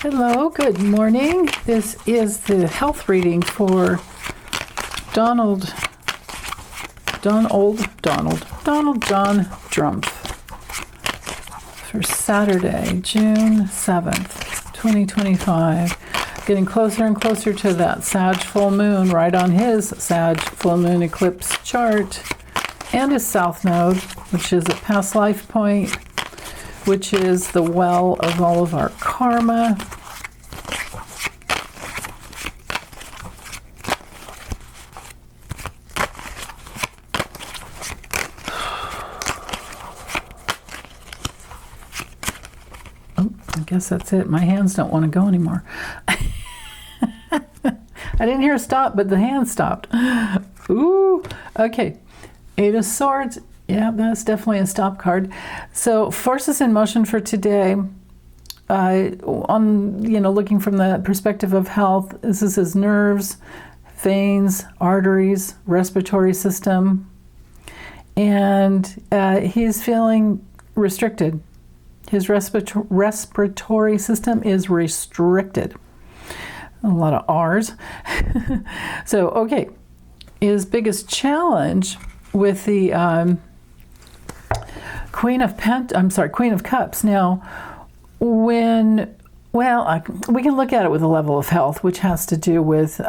Hello, good morning. This is the health reading for Donald John Drumpf for Saturday, June 7th, 2025. Getting closer and closer to that Sag full moon, right on his Sag full moon eclipse chart, and his south node, which is a past life point, which is the well of all of our karma. Oh, I guess that's it. My hands don't want to go anymore. I didn't hear a stop, but the hand stopped. Ooh, okay. Eight of Swords. Yeah, that's definitely a stop card. So forces in motion for today. Looking from the perspective of health, this is his nerves, veins, arteries, respiratory system, and he's feeling restricted. His respiratory system is restricted. A lot of R's. So, okay, his biggest challenge with the Queen of Cups. Now, we can look at it with a level of health, which has to do with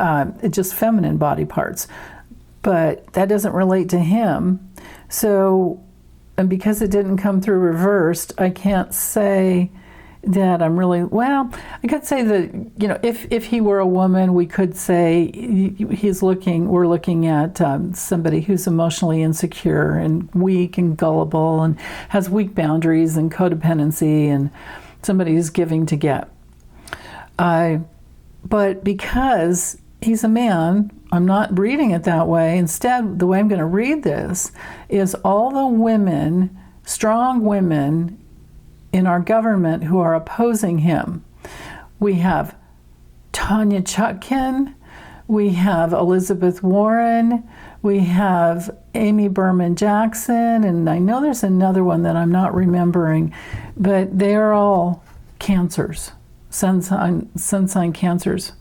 just feminine body parts, but that doesn't relate to him. So, and because it didn't come through reversed, I can't say that I'm really, I could say that, if he were a woman, we could say we're looking at somebody who's emotionally insecure and weak and gullible and has weak boundaries and codependency, and somebody who's giving to get. But because he's a man, I'm not reading it that way. Instead, the way I'm going to read this is all the women, strong women in our government who are opposing him. We have Tanya Chutkin, we have Elizabeth Warren, we have Amy Berman Jackson, and I know there's another one that I'm not remembering, but they are all cancers, sun sign cancers.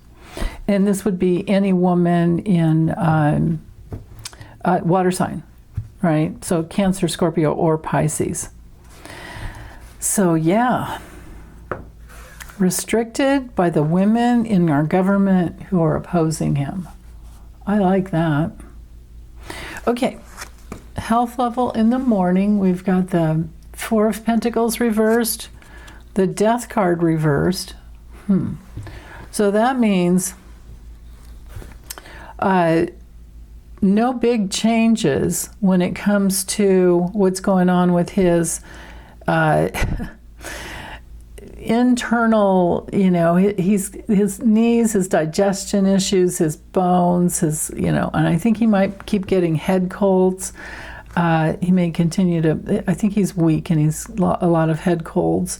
And this would be any woman in water sign, right? So Cancer, Scorpio, or Pisces. So yeah, restricted by the women in our government who are opposing him. I like that. Okay, health level in the morning, we've got the Four of Pentacles reversed, the Death card reversed. So that means no big changes when it comes to what's going on with his internal, his knees, his digestion issues, his bones, and I think he might keep getting head colds. He may continue to, I think he's weak and he's a lot of head colds.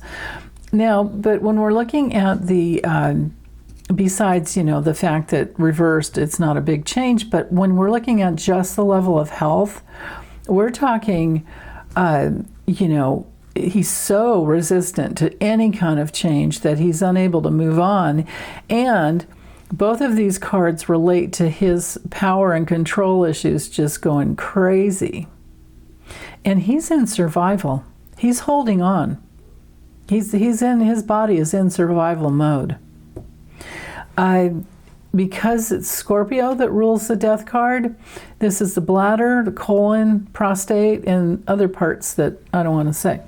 Now, but when we're looking at the, besides, the fact that reversed, it's not a big change, but when we're looking at just the level of health, we're talking, he's so resistant to any kind of change that he's unable to move on. And both of these cards relate to his power and control issues just going crazy. And he's in survival. He's holding on. His body is in survival mode. Because it's Scorpio that rules the Death card, this is the bladder, the colon, prostate, and other parts that I don't want to say.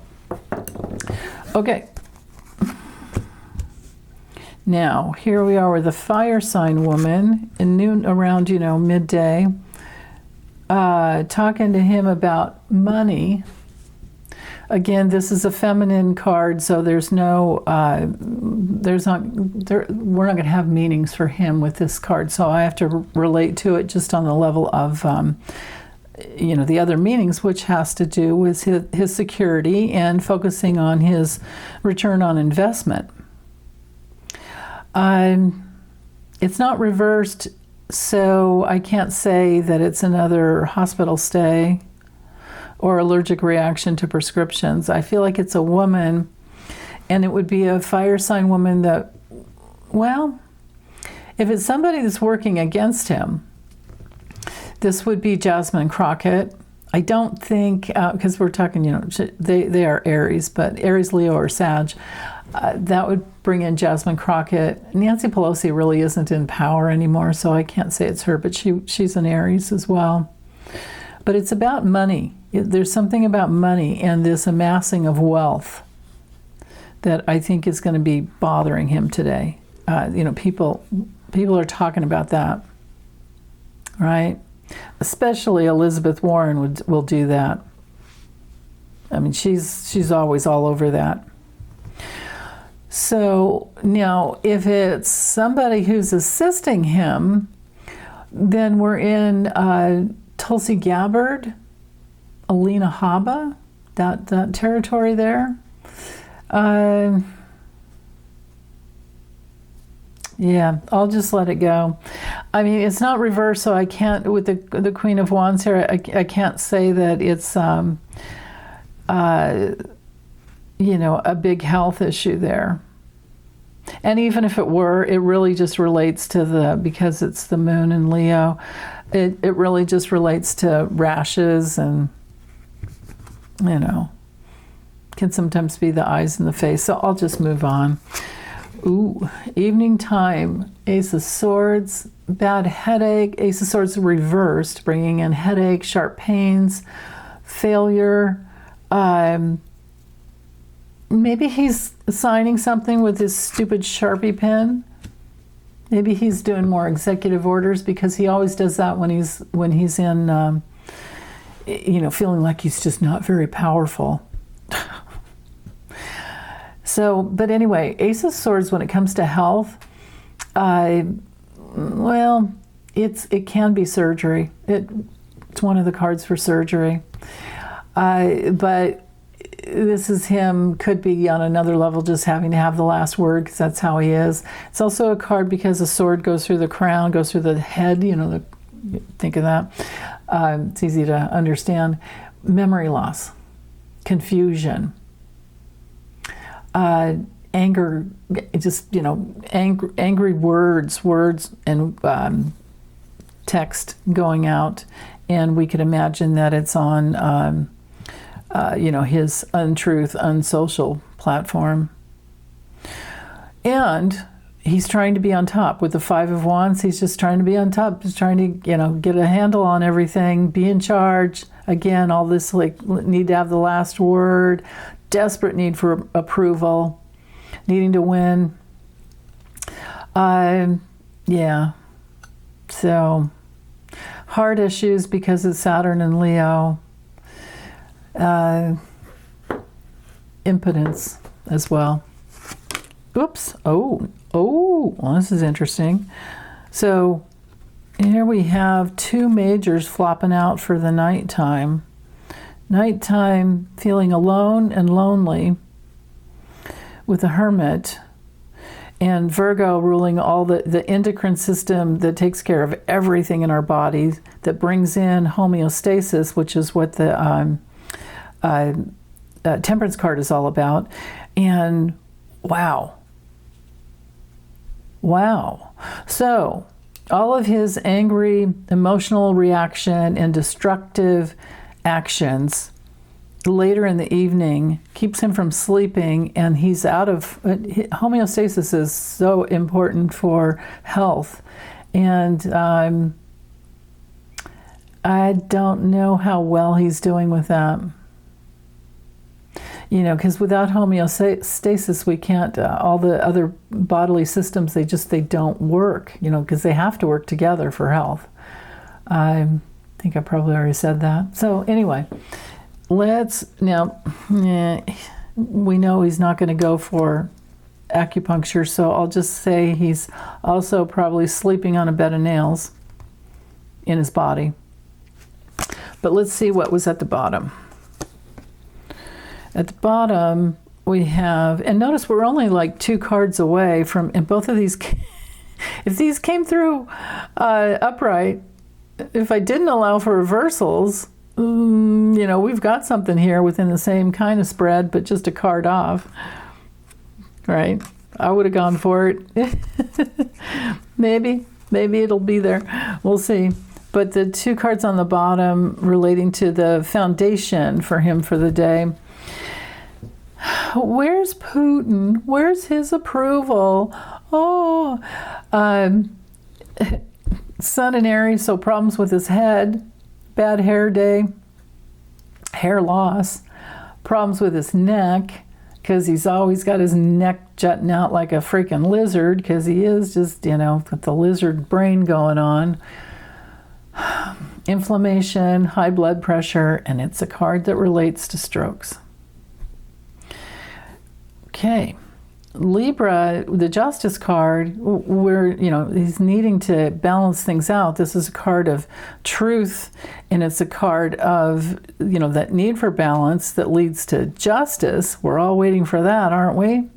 Okay. Now, here we are with a fire sign woman around midday, talking to him about money. Again, this is a feminine card, so there's no, we're not going to have meanings for him with this card, so I have to relate to it just on the level of, the other meanings, which has to do with his security and focusing on his return on investment. It's not reversed, so I can't say that it's another hospital stay or allergic reaction to prescriptions. I feel like it's a woman, and it would be a fire sign woman that Well, if it's somebody that's working against him, this would be Jasmine Crockett. I don't think, because we're talking, they are Aries, but Aries, Leo, or Sag. That would bring in Jasmine Crockett. Nancy Pelosi really isn't in power anymore, so I can't say it's her, but she's an Aries as well. But it's about money. There's something about money and this amassing of wealth that I think is going to be bothering him today. People are talking about that, right? Especially Elizabeth Warren will do that. I mean, she's always all over that. So now, if it's somebody who's assisting him, then we're in Tulsi Gabbard, Alina Habba, that territory there. Yeah, I'll just let it go. I mean, it's not reversed, so I can't, with the Queen of Wands here, I can't say that it's, a big health issue there. And even if it were, it really just relates to because it's the moon in Leo, it really just relates to rashes and, can sometimes be the eyes and the face. So I'll just move on. Ooh, evening time, Ace of Swords, bad headache, Ace of Swords reversed, bringing in headache, sharp pains, failure. Maybe he's signing something with his stupid Sharpie pen. Maybe he's doing more executive orders, because he always does that when he's in, feeling like he's just not very powerful. So, but anyway, Ace of Swords, when it comes to health, it can be surgery. It's one of the cards for surgery. But this is him, could be on another level, just having to have the last word, because that's how he is. It's also a card because a sword goes through the crown, goes through the head, think of that. It's easy to understand. Memory loss, confusion, anger, just, angry words and text going out. And we could imagine that it's on, his untruth, unsocial platform. And he's trying to be on top. With the Five of Wands, he's just trying to be on top, just trying to, get a handle on everything, be in charge. Again, all this, need to have the last word, desperate need for approval, needing to win. So heart issues because it's Saturn and Leo. Impotence as well. Oops. Oh, well, this is interesting. So here we have two majors flopping out for the nighttime. Nighttime, feeling alone and lonely with the Hermit, and Virgo ruling all the endocrine system that takes care of everything in our bodies, that brings in homeostasis, which is what the Temperance card is all about. And wow. So all of his angry, emotional reaction and destructive actions later in the evening keeps him from sleeping, and he's out of homeostasis is so important for health. And I don't know how well he's doing with that. Because without homeostasis, we can't, all the other bodily systems, they don't work, because they have to work together for health. I think I probably already said that. So anyway, we know he's not going to go for acupuncture, so I'll just say he's also probably sleeping on a bed of nails in his body. But let's see what was at the bottom. At the bottom, we have, and notice we're only like 2 cards away from, and both of these, if these came through upright, if I didn't allow for reversals, we've got something here within the same kind of spread, but just a card off, right? I would have gone for it. Maybe it'll be there. We'll see. But the two cards on the bottom relating to the foundation for him for the day. Where's Putin? Where's his approval? Oh, Sun in Aries, so problems with his head, bad hair day, hair loss, problems with his neck, because he's always got his neck jutting out like a freaking lizard, because he is just, with the lizard brain going on. Inflammation, high blood pressure, and it's a card that relates to strokes. Okay. Libra, the Justice card, where, he's needing to balance things out. This is a card of truth, and it's a card of, that need for balance that leads to justice. We're all waiting for that, aren't we?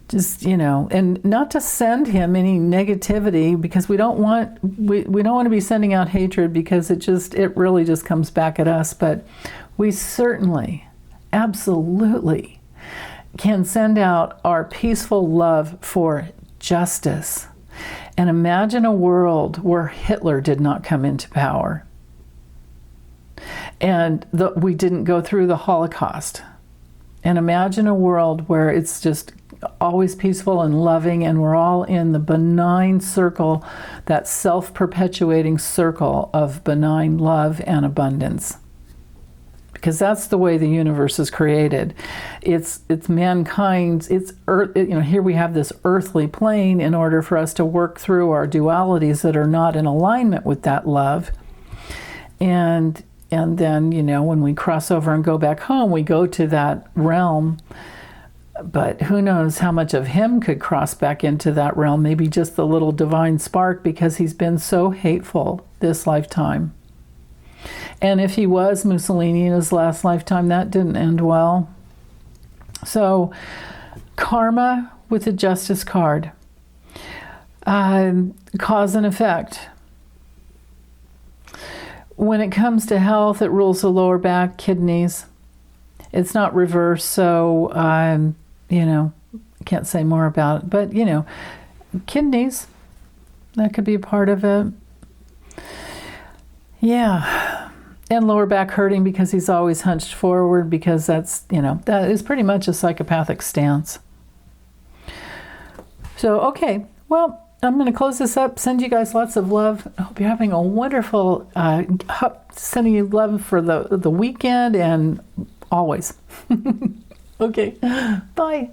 Just, and not to send him any negativity, because we don't want to be sending out hatred, because it really just comes back at us. But we certainly, absolutely can send out our peaceful love for justice. And imagine a world where Hitler did not come into power, and we didn't go through the Holocaust. And imagine a world where it's just always peaceful and loving, and we're all in the benign circle, that self-perpetuating circle of benign love and abundance. Because that's the way the universe is created. It's mankind's, it's earth, here we have this earthly plane in order for us to work through our dualities that are not in alignment with that love. And then, when we cross over and go back home, we go to that realm. But who knows how much of him could cross back into that realm, maybe just the little divine spark, because he's been so hateful this lifetime. And if he was Mussolini in his last lifetime, that didn't end well. So, karma with the Justice card. Cause and effect. When it comes to health, it rules the lower back, kidneys. It's not reverse, so, can't say more about it. But, kidneys, that could be a part of it. Yeah. And lower back hurting because he's always hunched forward, because that's, that is pretty much a psychopathic stance. So, okay. Well, I'm going to close this up. Send you guys lots of love. I hope you're having a wonderful, sending you love for the weekend and always. Okay. Bye.